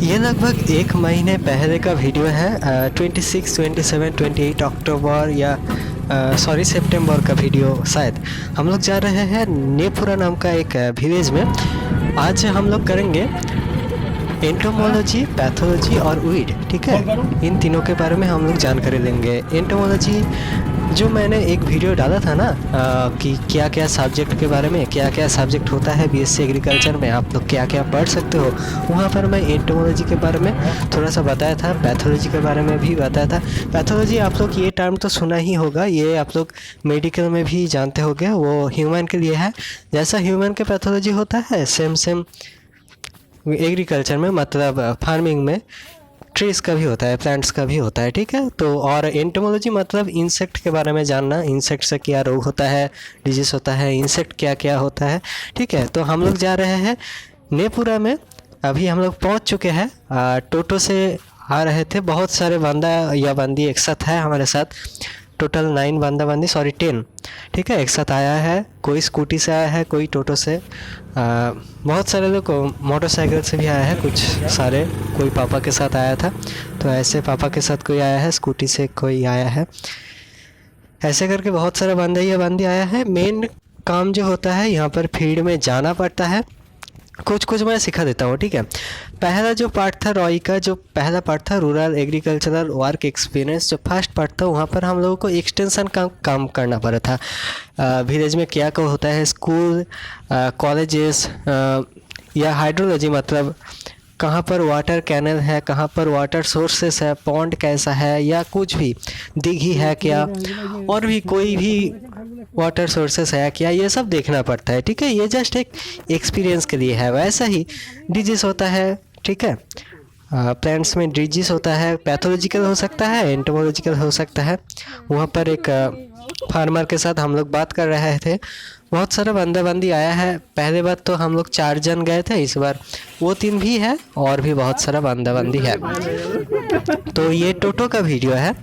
ये लगभग एक महीने पहले का वीडियो है। 26, 27, 28 अक्टूबर या सॉरी सितंबर का वीडियो शायद। हम लोग जा रहे हैं नेपुरा नाम का एक विलेज में। आज हम लोग करेंगे एंटोमोलॉजी, पैथोलॉजी और वीड, ठीक है। इन तीनों के बारे में हम लोग जानकारी लेंगे। एंटोमोलॉजी जो मैंने एक वीडियो डाला था ना कि क्या क्या सब्जेक्ट के बारे में, क्या क्या सब्जेक्ट होता है बीएससी एग्रीकल्चर में, आप लोग क्या क्या पढ़ सकते हो, वहाँ पर मैं एंटोमोलॉजी के बारे में थोड़ा सा बताया था, पैथोलॉजी के बारे में भी बताया था। पैथोलॉजी आप लोग ये टर्म तो सुना ही होगा, ये आप लोग मेडिकल में भी जानते होंगे, वो ह्यूमन के लिए है। जैसा ह्यूमन के पैथोलॉजी होता है सेम एग्रीकल्चर में, मतलब फार्मिंग में ट्रीज का भी होता है, प्लांट्स का भी होता है, ठीक है। तो और एंटोमोलॉजी मतलब इंसेक्ट के बारे में जानना, इंसेक्ट से क्या रोग होता है, डिजीज़ होता है, इंसेक्ट क्या क्या होता है, ठीक है। तो हम लोग जा रहे हैं नेपुरा में। अभी हम लोग पहुंच चुके हैं। टोटो से आ रहे थे, बहुत सारे बंदा या बंदी एक साथ है हमारे साथ। टोटल 9 बंदा बंदी, सॉरी 10, ठीक है, एक साथ आया है। कोई स्कूटी से आया है, कोई टोटो से, बहुत सारे लोग मोटरसाइकिल से भी आया है, कुछ सारे, कोई पापा के साथ आया था। तो ऐसे पापा के साथ कोई आया है, स्कूटी से कोई आया है, ऐसे करके बहुत सारा बंदा या बंदी आया है। मेन काम जो होता है यहाँ पर फील्ड में जाना पड़ता है। कुछ मैं सिखा देता हूँ, ठीक है। पहला जो पार्ट था रॉय का, जो पहला पार्ट था रूरल एग्रीकल्चरल वर्क एक्सपीरियंस, जो फर्स्ट पार्ट था, वहाँ पर हम लोगों को एक्सटेंशन का काम करना पड़ा था। विलेज में क्या क्या होता है, स्कूल, कॉलेजेस या हाइड्रोलॉजी, मतलब कहाँ पर वाटर कैनल है, कहाँ पर वाटर सोर्सेस है, पॉन्ड कैसा है, या कुछ भी दिघी है क्या, और भी कोई भी वाटर सोर्सेस है क्या, ये सब देखना पड़ता है, ठीक है। ये जस्ट एक एक्सपीरियंस के लिए है। वैसा ही डिजीज़ होता है, ठीक है। प्लांट्स में डिजीज़ होता है, पैथोलॉजिकल हो सकता है, एंटोमोलॉजिकल हो सकता है। वहाँ पर एक फार्मर के साथ हम लोग बात कर रहे थे। बहुत सारा बंदा बंदी आया है। पहले बार तो हम लोग 4 जन गए थे, इस बार वो 3 भी है और भी बहुत सारा बंदा बंदी है। तो ये टोटो का वीडियो है।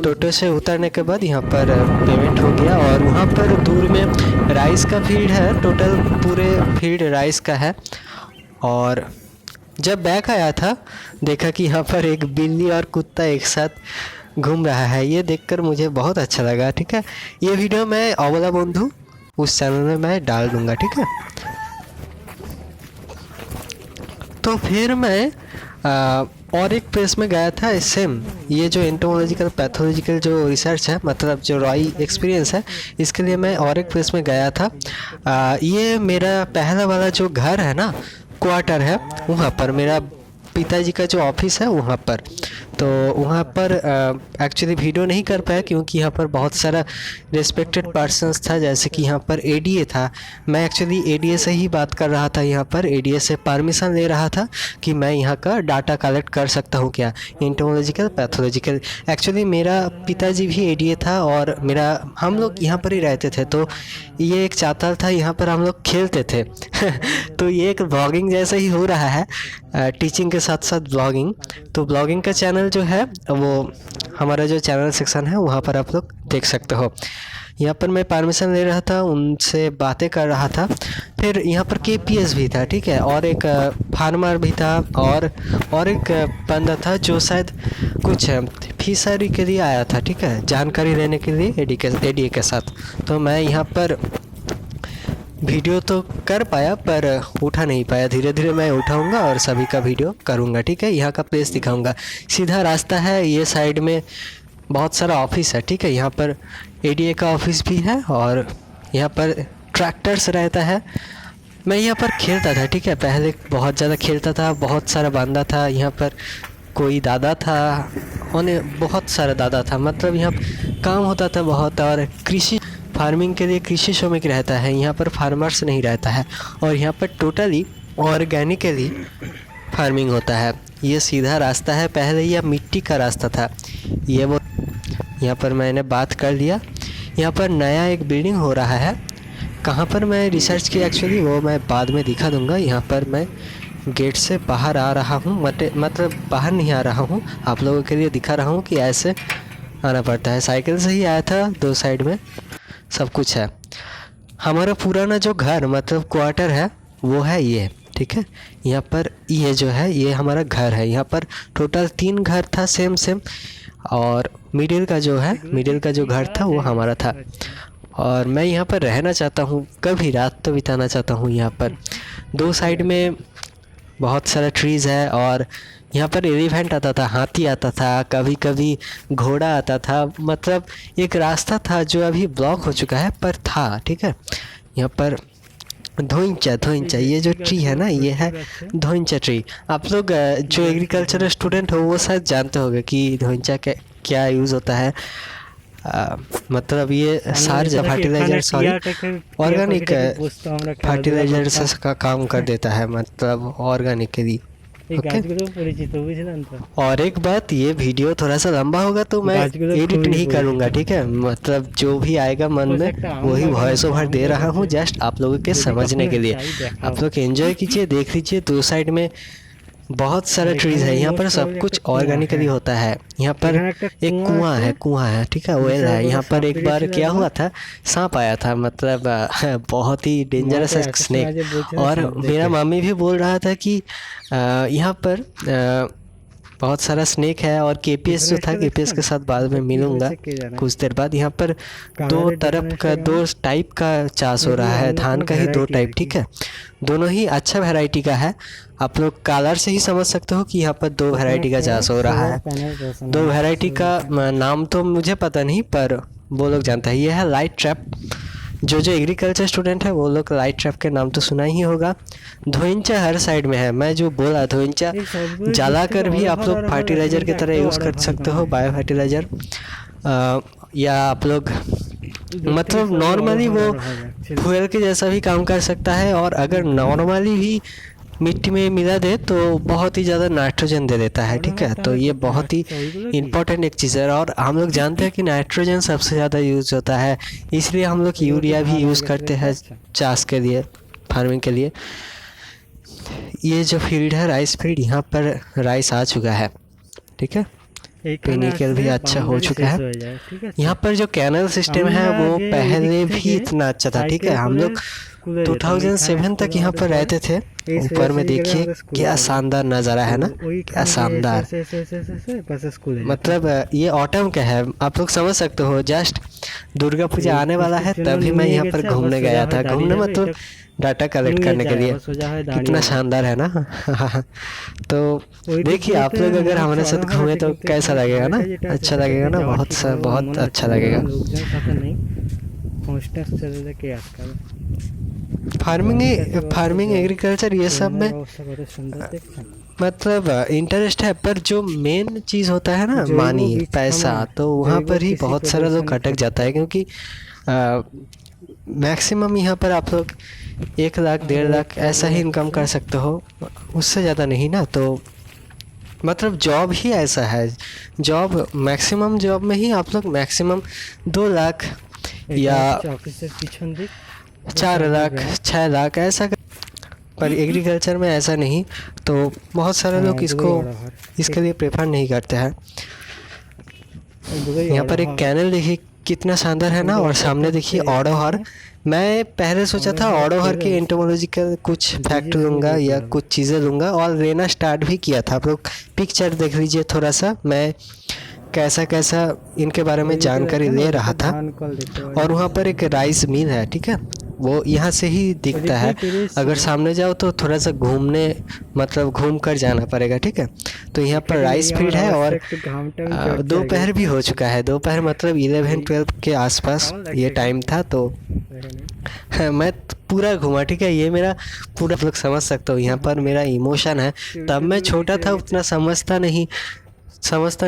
टोटो से उतरने के बाद यहाँ पर पेमेंट हो गया और वहाँ पर दूर में राइस का फील्ड है। टोटल पूरे फील्ड राइस का है। और जब बैक आया था देखा कि यहाँ पर एक बिल्ली और कुत्ता एक साथ घूम रहा है। ये देखकर मुझे बहुत अच्छा लगा, ठीक है। ये वीडियो मैं अवला बंधु उस चैनल में मैं डाल दूँगा, ठीक है। तो फिर मैं और एक प्लेस में गया था। सेम ये जो एंटोमोलॉजिकल पैथोलॉजिकल जो रिसर्च है, मतलब जो रॉय एक्सपीरियंस है, इसके लिए मैं और एक प्लेस में गया था। ये मेरा पहला वाला जो घर है ना, क्वार्टर है, वहाँ पर मेरा पिताजी का जो ऑफिस है वहाँ पर। तो वहाँ पर एक्चुअली वीडियो नहीं कर पाया क्योंकि यहाँ पर बहुत सारा रिस्पेक्टेड पर्सन्स था, जैसे कि यहाँ पर एडीए था। मैं एक्चुअली एडीए से ही बात कर रहा था, यहाँ पर एडीए से परमिशन ले रहा था कि मैं यहाँ का डाटा कलेक्ट कर सकता हूँ क्या, एंटोमोलॉजिकल पैथोलॉजिकल। एक्चुअली मेरा पिताजी भी एडीए था और हम लोग यहाँ पर ही रहते थे। तो ये एक चाताल था, यहाँ पर हम लोग खेलते थे। तो ये एक ब्लॉगिंग जैसा ही हो रहा है, टीचिंग के साथ साथ ब्लॉगिंग। तो ब्लॉगिंग का चैनल जो है वो हमारा जो चैनल सेक्शन है वहाँ पर आप लोग देख सकते हो। यहाँ पर मैं परमिशन ले रहा था, उनसे बातें कर रहा था। फिर यहाँ पर केपीएस भी था, ठीक है, और एक फार्मर भी था और एक बंदा था जो शायद कुछ फिशरी के लिए आया था, ठीक है, जानकारी लेने के लिए एडीए के साथ। तो मैं यहाँ पर वीडियो तो कर पाया पर उठा नहीं पाया। धीरे धीरे मैं उठाऊंगा और सभी का वीडियो करूंगा, ठीक है। यहाँ का प्लेस दिखाऊंगा। सीधा रास्ता है, ये साइड में बहुत सारा ऑफिस है, ठीक है। यहाँ पर एडीए का ऑफिस भी है और यहाँ पर ट्रैक्टर्स रहता है। मैं यहाँ पर खेलता था, ठीक है, पहले बहुत ज़्यादा खेलता था। बहुत सारा बंदा था यहाँ पर, कोई दादा था, उन्हें बहुत सारा दादा था, मतलब यहाँ काम होता था बहुत। और कृषि फार्मिंग के लिए कृषि श्रमिक रहता है, यहाँ पर फार्मर्स नहीं रहता है। और यहाँ पर टोटली ऑर्गेनिकली फार्मिंग होता है। ये सीधा रास्ता है, पहले यह मिट्टी का रास्ता था। ये वो यहाँ पर मैंने बात कर लिया। यहाँ पर नया एक बिल्डिंग हो रहा है। कहाँ पर मैं रिसर्च किया एक्चुअली वो मैं बाद में दिखा दूँगा। यहाँ पर मैं गेट से बाहर आ रहा हूँ, मतलब बाहर नहीं आ रहा हूँ, आप लोगों के लिए दिखा रहा हूँ कि ऐसे आना पड़ता है। साइकिल से ही आया था, 2 साइड में सब कुछ है। हमारा पुराना जो घर मतलब क्वार्टर है वो है ये, ठीक है। यहाँ पर ये जो है ये हमारा घर है। यहाँ पर टोटल 3 घर था सेम सेम, और मिडिल का जो घर था वो हमारा था। और मैं यहाँ पर रहना चाहता हूँ, कभी रात तो बिताना चाहता हूँ यहाँ पर। 2 साइड में बहुत सारा ट्रीज़ है, और यहाँ पर एलिफेंट आता था, हाथी आता था, कभी कभी घोड़ा आता था। मतलब एक रास्ता था जो अभी ब्लॉक हो चुका है पर था, ठीक है। यहाँ पर धोइंचा ये जो ट्री है ना, ये है धोइंचा ट्री। आप लोग जो एग्रीकल्चर स्टूडेंट हो वो शायद जानते होंगे कि धोइंचा क्या यूज़ होता है। मतलब ये सार फर्टिलाइजर, सॉरी ऑर्गेनिक फर्टिलाइजर्स का काम कर देता है, मतलब ऑर्गेनिकली। और एक बात, ये वीडियो थोड़ा सा लंबा होगा तो मैं एडिट नहीं करूँगा, ठीक है। मतलब जो भी आएगा मन में वही वॉइस ओवर दे रहा हूँ, जस्ट आप लोगों के समझने के लिए। आप लोग एंजॉय कीजिए, देख लीजिए। 2 साइड में बहुत सारे ट्रीज है। यहाँ पर सब कुछ ऑर्गेनिकली होता है। यहाँ पर एक कुआं है, ठीक है, वेल है। यहाँ पर एक बार क्या हुआ था, सांप आया था, मतलब बहुत ही डेंजरस स्नेक। और मेरा मम्मी भी बोल रहा था कि यहाँ पर बहुत सारा स्नेक है। और केपीएस जो था, केपीएस के साथ बाद में मिलूंगा कुछ देर बाद। यहाँ पर 2 तरफ का 2 टाइप का चाष हो रहा है, धान का ही 2 टाइप, ठीक है। दोनों ही अच्छा वैरायटी का है। आप लोग कलर से ही समझ सकते हो कि यहाँ पर 2 वैरायटी का चाष हो रहा है। 2 वैरायटी का नाम तो मुझे पता नहीं, पर वो लोग जानता है। ये है लाइट ट्रैप। जो एग्रीकल्चर स्टूडेंट है वो लोग लाइट ट्रैप के नाम तो सुना ही होगा। धोइंचा हर साइड में है। मैं जो बोला धोइंचा जलाकर भी आप लोग फर्टिलाइज़र की तरह यूज़ कर सकते हो, बायो फर्टिलाइज़र। या आप लोग मतलब नॉर्मली वो फ्यूल के जैसा भी काम कर सकता है। और अगर नॉर्मली भी मिट्टी में मिला दे तो बहुत ही ज़्यादा नाइट्रोजन दे देता है, ठीक है। तो ये बहुत ही इम्पोर्टेंट एक चीज़ है। और हम लोग जानते हैं कि नाइट्रोजन सबसे ज़्यादा यूज़ होता है, इसलिए हम लोग यूरिया भी यूज़ करते हैं चाष के लिए, फार्मिंग के लिए। ये जो फील्ड है राइस फील्ड, यहाँ पर राइस आ चुका है, ठीक है। पेनिकल भी अच्छा हो चुका है। यहाँ पर जो कैनल सिस्टम है वो पहले भी इतना अच्छा था, ठीक है। हम लोग 2007 तक यहाँ पर रहते थे। ऊपर में देखिए क्या शानदार नज़ारा है ना, क्या शानदार। मतलब ये ऑटम का है, आप लोग समझ सकते हो। जस्ट दुर्गा पूजा आने वाला है तभी मैं यहाँ पर घूमने गया था। घूमने मतलब डाटा कलेक्ट करने के लिए। कितना शानदार है ना। तो देखिए आप लोग अगर हमारे साथ घूमे तो कैसा लगेगा ना, अच्छा लगेगा ना, बहुत अच्छा लगेगा। फार्मिंग एग्रीकल्चर ये सब में मतलब इंटरेस्ट है, पर जो मेन चीज़ होता है ना मनी, पैसा, तो वहाँ पर ही बहुत सारा लोग अटक जाता है। क्योंकि मैक्सिमम यहाँ पर आप लोग 1 लाख 1.5 लाख ऐसा ही इनकम कर सकते हो, उससे ज़्यादा नहीं ना। तो मतलब जॉब ही ऐसा है, जॉब मैक्सिमम जॉब में ही आप लोग मैक्सिमम 2 लाख या 4 लाख 6 लाख ऐसा पर एग्रीकल्चर में ऐसा नहीं। तो बहुत सारे लोग इसके लिए प्रेफर नहीं करते हैं। यहाँ पर एक कैनल देखिए कितना शानदार है ना, और सामने देखिए ऑडोहर। मैं पहले सोचा था ऑडोहर के एंटोमोलॉजिकल कुछ फैक्ट लूँगा या कुछ चीज़ें लूँगा, और लेना स्टार्ट भी किया था। आप लोग पिक्चर देख लीजिए थोड़ा सा, मैं कैसा इनके बारे में जानकारी ले रहा था। और वहाँ पर एक राइस मिल है, ठीक है, वो यहाँ से ही दिखता है। अगर सामने जाओ तो थोड़ा सा घूम कर जाना पड़ेगा, ठीक है। तो यहाँ पर राइस फील्ड है। और दोपहर भी हो चुका है, दोपहर मतलब 11-12 के आसपास ये टाइम था। तो मैं पूरा घूमा, ठीक है। ये मेरा पूरा लोग समझ सकते हो, यहाँ पर मेरा इमोशन है। तब मैं छोटा था, उतना समझता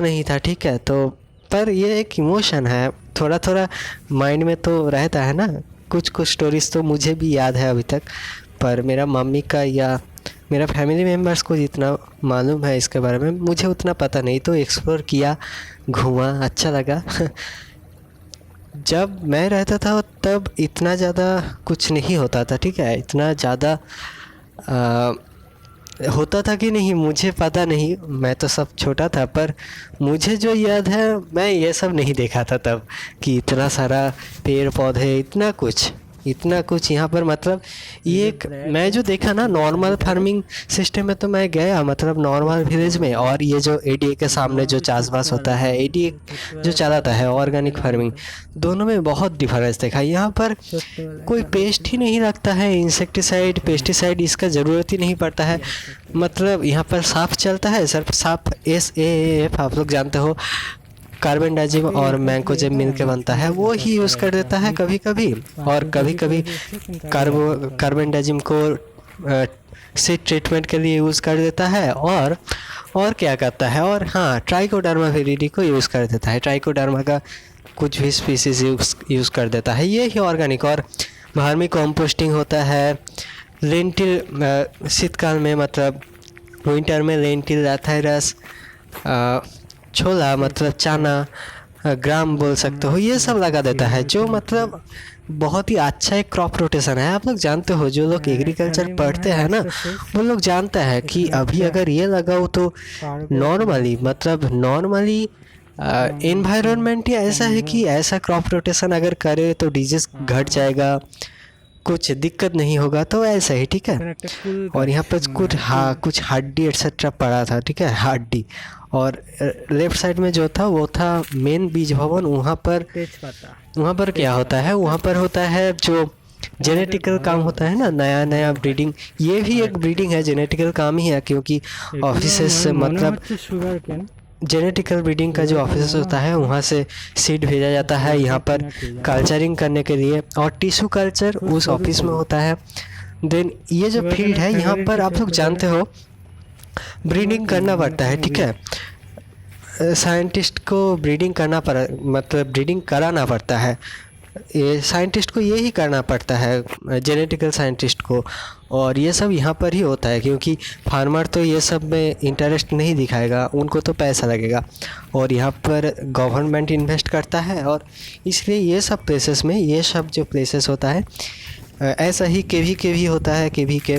नहीं था, ठीक है। तो पर ये एक इमोशन है, थोड़ा माइंड में तो रहता है ना। कुछ स्टोरीज तो मुझे भी याद है अभी तक, पर मेरा मम्मी का या मेरा फैमिली मेम्बर्स को जितना मालूम है इसके बारे में, मुझे उतना पता नहीं। तो एक्सप्लोर किया, घूमा, अच्छा लगा। जब मैं रहता था तब इतना ज़्यादा कुछ नहीं होता था, ठीक है। इतना ज़्यादा होता था कि नहीं मुझे पता नहीं, मैं तो सब छोटा था। पर मुझे जो याद है, मैं ये सब नहीं देखा था तब कि इतना सारा पेड़ पौधे, इतना कुछ इतना कुछ यहाँ पर मतलब ये एक मैं जो देखा ना नॉर्मल फार्मिंग सिस्टम में तो मैं गया मतलब नॉर्मल विलेज में, और ये जो एडीए के सामने जो चाषबास होता है, एडीए जो चलाता है ऑर्गेनिक फार्मिंग, दोनों में बहुत डिफरेंस देखा। यहाँ पर कोई पेस्ट ही नहीं लगता है, इंसेक्टिसाइड पेस्टिसाइड इसका ज़रूरत ही नहीं पड़ता है। मतलब यहाँ पर साफ चलता है, सिर्फ साफ SAAF आप लोग जानते हो, कार्बेंडाजिम और मैंकोजेब मिल के बनता है, वो ही यूज़ कर देता है कभी कभी, और कभी कभी कार्बेंडाजिम को सीड ट्रीटमेंट के लिए यूज़ कर देता है, और क्या करता है, और हाँ ट्राइकोडर्मा विरिडी को यूज़ कर देता है, ट्राइकोडर्मा का कुछ भी स्पीसीज यूज़ कर देता है। ये ही ऑर्गेनिक और वर्मी कंपोस्टिंग होता है। लेंटिल शीतकाल में मतलब विंटर में लेंटिल, एथायरस, छोला मतलब चना, ग्राम बोल सकते हो, ये सब लगा देता है, जो मतलब बहुत ही अच्छा एक क्रॉप रोटेशन है। आप लोग जानते हो, जो लोग एग्रीकल्चर पढ़ते हैं ना, वो लोग जानते हैं कि अभी अगर ये लगाओ तो नॉर्मली एनवायरनमेंट ही ऐसा है कि ऐसा क्रॉप रोटेशन अगर करे तो डिजीज घट जाएगा, कुछ दिक्कत नहीं होगा, तो ऐसा ही ठीक है। और यहाँ पर कुछ हड्डी एक्सेट्रा पड़ा था, ठीक है, हड्डी। और लेफ्ट साइड में जो था वो था मेन बीज भवन। वहाँ पर क्या होता है, वहाँ पर होता है जो जेनेटिकल काम होता है ना, नया नया ब्रीडिंग, ये भी एक ब्रीडिंग है, जेनेटिकल काम ही है, क्योंकि ऑफिसेस से मतलब जेनेटिकल ब्रीडिंग का जो ऑफिस होता है वहाँ से सीड भेजा जाता है यहाँ पर कल्चरिंग करने के लिए, और टिश्यू कल्चर उस ऑफिस में होता है। देन ये जो फील्ड है यहाँ पर आप लोग जानते हो ब्रीडिंग करना पड़ता है, ठीक है। साइंटिस्ट को ब्रीडिंग ब्रीडिंग कराना पड़ता है, ये साइंटिस्ट को ये ही करना पड़ता है, जेनेटिकल साइंटिस्ट को। और ये सब यहाँ पर ही होता है, क्योंकि फार्मर तो ये सब में इंटरेस्ट नहीं दिखाएगा, उनको तो पैसा लगेगा, और यहाँ पर गवर्नमेंट इन्वेस्ट करता है, और इसलिए ये सब प्लेसेस में, ये सब जो प्लेसेस होता है, ऐसा ही केवी होता है, केवी के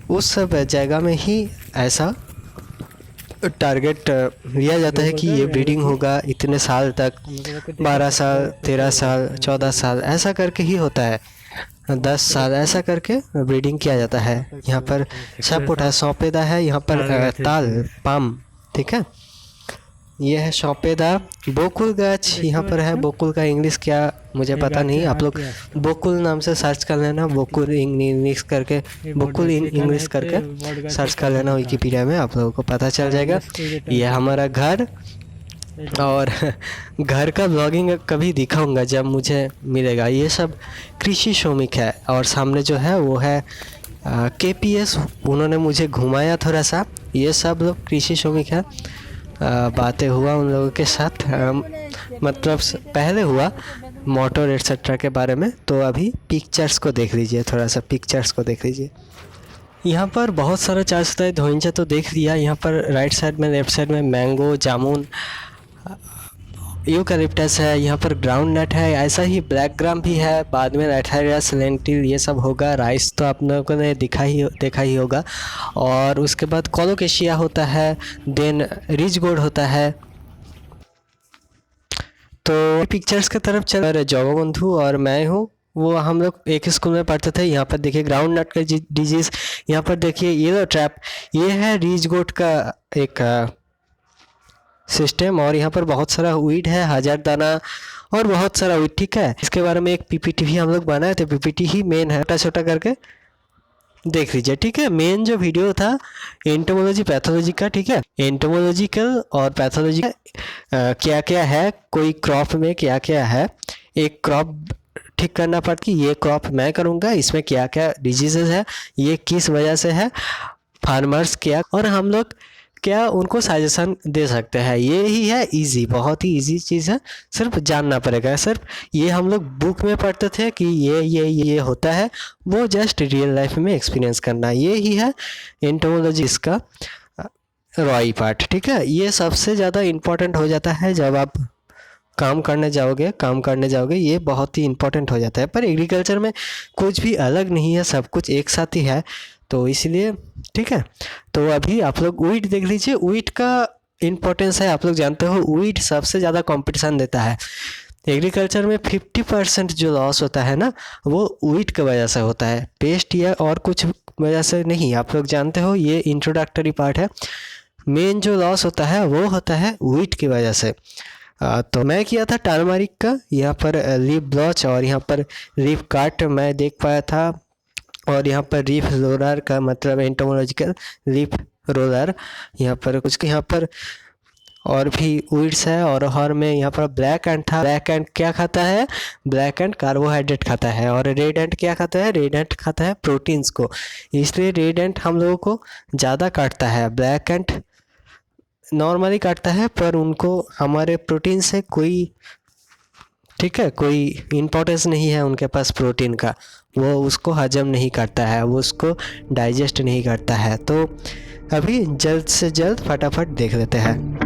उस सब जगह में ही ऐसा टारगेट लिया जाता है कि ये ब्रीडिंग होगा इतने साल तक, 12 साल 13 साल 14 साल ऐसा करके ही होता है, 10 साल ऐसा करके ब्रीडिंग किया जाता है। यहाँ पर सपोटा सौंपेदा है, यहाँ पर ताल पाम, ठीक है। ये है सौंपेदा। बोकुल गाछ यहाँ पर है, बोकुल का इंग्लिश क्या मुझे पता नहीं, आप लोग बोकुल नाम से सर्च कर लेना, बोकुल इंग्लिश करके, बोकुल इंग्लिश करके सर्च कर लेना विकिपीडिया में, आप लोगों को पता चल जाएगा। ये हमारा घर, और घर का ब्लॉगिंग कभी दिखाऊंगा जब मुझे मिलेगा। ये सब कृषि श्रमिक है, और सामने जो है वो है KPS, उन्होंने मुझे घुमाया थोड़ा सा। ये सब लोग कृषि श्रमिक है। बातें हुआ उन लोगों के साथ, मतलब पहले हुआ मोटर एट्सेट्रा के बारे में, तो अभी पिक्चर्स को देख लीजिए, थोड़ा सा पिक्चर्स को देख लीजिए। यहाँ पर बहुत सारा चार्ज होता है, धोइंचा तो देख लिया। यहाँ पर राइट साइड में, लेफ्ट साइड में मैंगो, जामुन, यूकलिप्टस है, यहाँ पर ग्राउंड नट है, ऐसा ही ब्लैक ग्राम भी है, बाद में एथायरस, लेंटिल ये सब होगा। राइस तो आप लोगों ने देखा ही होगा। और उसके बाद कोलोकेशिया होता है, देन रिच गोल्ड होता है। तो पिक्चर्स की तरफ चल रहे जॉबो बंधु और मैं हूँ, वो हम लोग एक स्कूल में पढ़ते थे। यहाँ पर देखिए ग्राउंड नट का डिजीज़, यहाँ पर देखिए येलो ट्रैप, ये है रिच गोट का एक सिस्टम। और यहाँ पर बहुत सारा वीड है, 1000 दाना और बहुत सारा वीड, ठीक है। इसके बारे में एक PPT भी हम लोग बनाए थे, PPT ही मेन है, छोटा छोटा करके देख लीजिए, ठीक है। मेन जो वीडियो था एंटोमोलॉजी पैथोलॉजी का, ठीक है, एंटोमोलॉजिकल और पैथोलॉजी क्या क्या है, कोई क्रॉप में क्या क्या है, एक क्रॉप ठीक करना पड़ता कि ये क्रॉप मैं करूँगा, इसमें क्या क्या डिजीजेज है, ये किस वजह से है, फार्मर्स क्या, और हम लोग क्या उनको सजेशन दे सकते हैं। ये ही है इजी, बहुत ही इजी चीज़ है, सिर्फ जानना पड़ेगा। सिर्फ ये हम लोग बुक में पढ़ते थे कि ये होता है, वो जस्ट रियल लाइफ में एक्सपीरियंस करना, ये ही है एंटोमोलॉजी इसका रॉय पार्ट, ठीक है। ये सबसे ज़्यादा इम्पोर्टेंट हो जाता है जब आप काम करने जाओगे, ये बहुत ही इम्पोर्टेंट हो जाता है। पर एग्रीकल्चर में कुछ भी अलग नहीं है, सब कुछ एक साथ ही है, तो इसलिए ठीक है। तो अभी आप लोग वीट देख लीजिए, वीट का इम्पोर्टेंस है, आप लोग जानते हो वीट सबसे ज़्यादा कंपटीशन देता है। एग्रीकल्चर में 50% जो लॉस होता है ना, वो वीट की वजह से होता है, पेस्ट या और कुछ वजह से नहीं। आप लोग जानते हो, ये इंट्रोडक्टरी पार्ट है। मेन जो लॉस होता है वो होता है वीट की वजह से। तो मैं किया था टर्मरिक का, यहाँ पर लीफ ब्लॉच और यहाँ पर लीफ काट मैं देख पाया था, और यहाँ पर लीफ रोलर का मतलब एंटोमोलॉजिकल लीफ रोलर, यहाँ पर कुछ यहाँ पर और भी वीड्स है। और में यहाँ पर ब्लैक एंड था। ब्लैक एंड क्या खाता है? ब्लैक एंड कार्बोहाइड्रेट खाता है। और रेड एंड क्या खाता है? रेड एंड खाता है प्रोटीन्स को। इसलिए रेड एंड हम लोगों को ज़्यादा काटता है, ब्लैक एंड नॉर्मली काटता है, पर उनको हमारे प्रोटीन से कोई, ठीक है, कोई इम्पोर्टेंस नहीं है उनके पास प्रोटीन का। वो उसको हजम नहीं करता है, वो उसको डाइजेस्ट नहीं करता है। तो अभी जल्द से जल्द फटाफट देख लेते हैं।